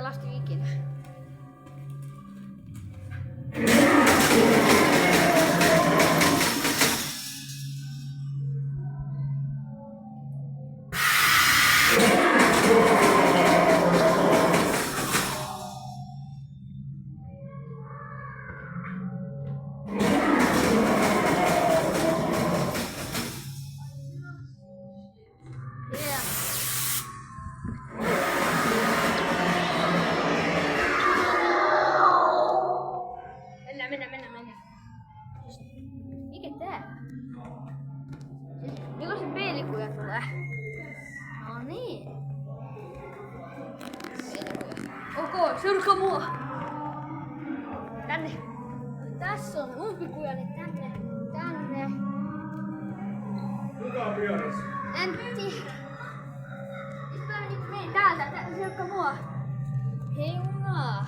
pelastin ikinä. Mennään. Mikä tää? Milloin se peilikuja tulee? No niin. Ok, seuratkaa mua. Tänne. Tässä on umpikuja, niin tänne. Kuka on vieressä? En tiedä. Nyt mä menen täältä, seuratkaa mua. Heuna.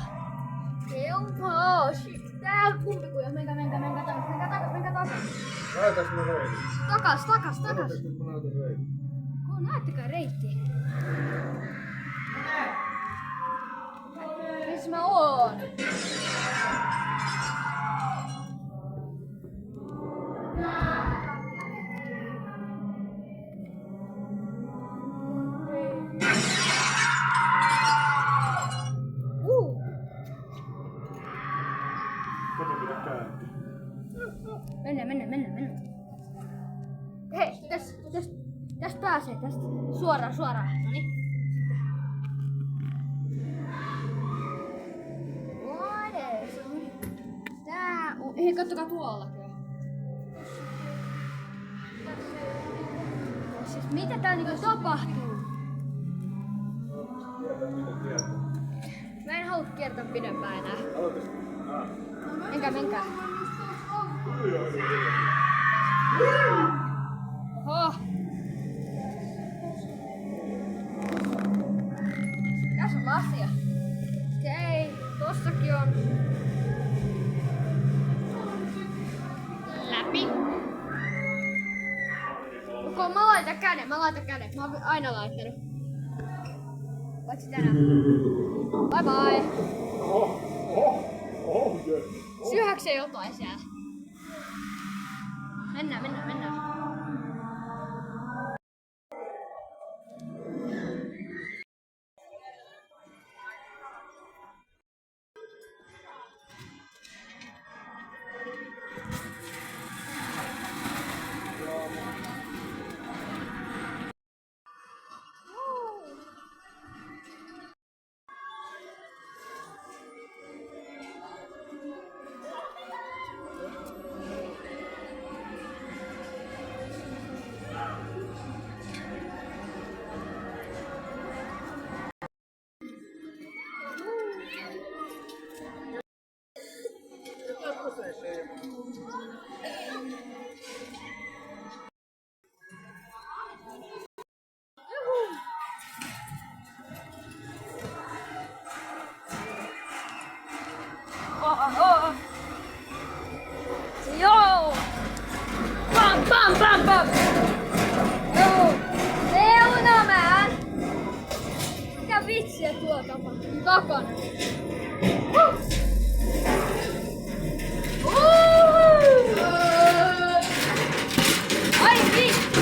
Tää on umpikuja, menkää takas. Näytäks mä reitin? Takas. Näytäks mä näytän reitin? Näyttäkää reitti. Missä mä oon? Kato mitä kääntyy. Mennään. Hei, tästä pääsee, tästä suoraan. Noniin. Tää on... Hei, kattokaa tuollakin. Siis mitä täällä niinku tapahtuu? Mä en halua kiertää pidempään enää. Menkää. Oho. Tässä on lasia. Okei, tossakin on. Läpi. Ok, mä laitan käden. Mä oon aina laittanut. Paitsi tänään. Bye bye. Syöhäksä jotain siellä? Mennään. Yo! Bam! Yo! Leuna, man! Mikä vitsiä tuo tapahtuu takana? Ai vittu!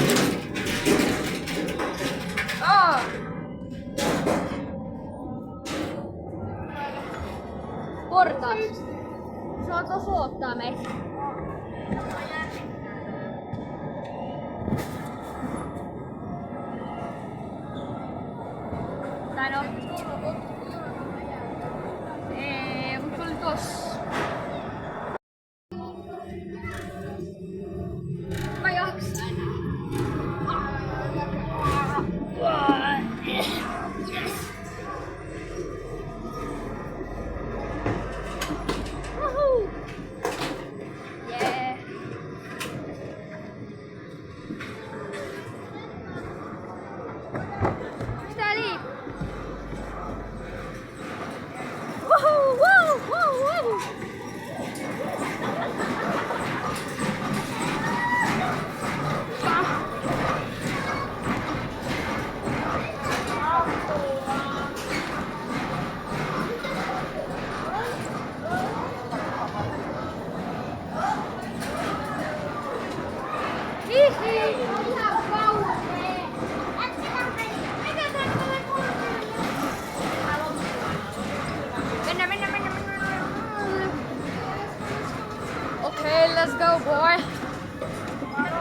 Portaat. Se on osoittaa meitä. Tai no. Mut se oli tossa. Mä jaksa enää. Yes. Woohoo! Yeah. Mistä liikkuu? Woohoo! ihan kauhea. Mennään. Okei, let's go boy.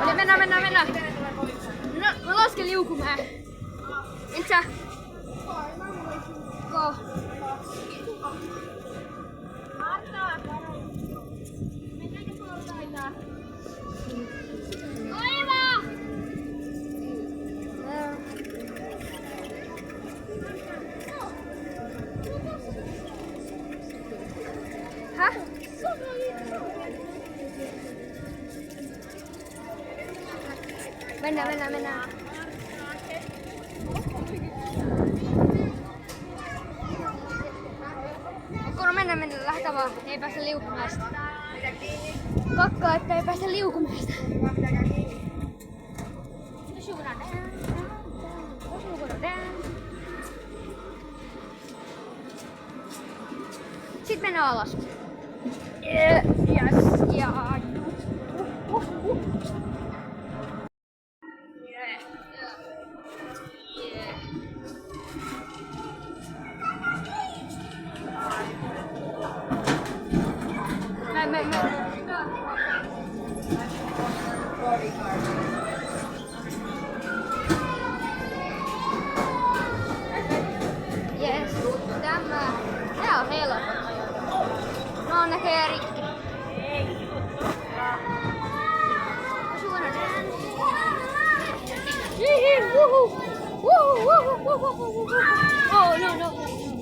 Eli mennään. No, mä lasken liukumäen. Entä sä? Go. Aivan! Häh? Mennään. Okei, no mennään. Lähdetään vaan. Ei päästä liukumäestä. Kakkaa, että ei päästä liukumäestä. Sitten mennään alas. Yes. Ja... Yes, tää on helppo. No näkee rikki. Oh no.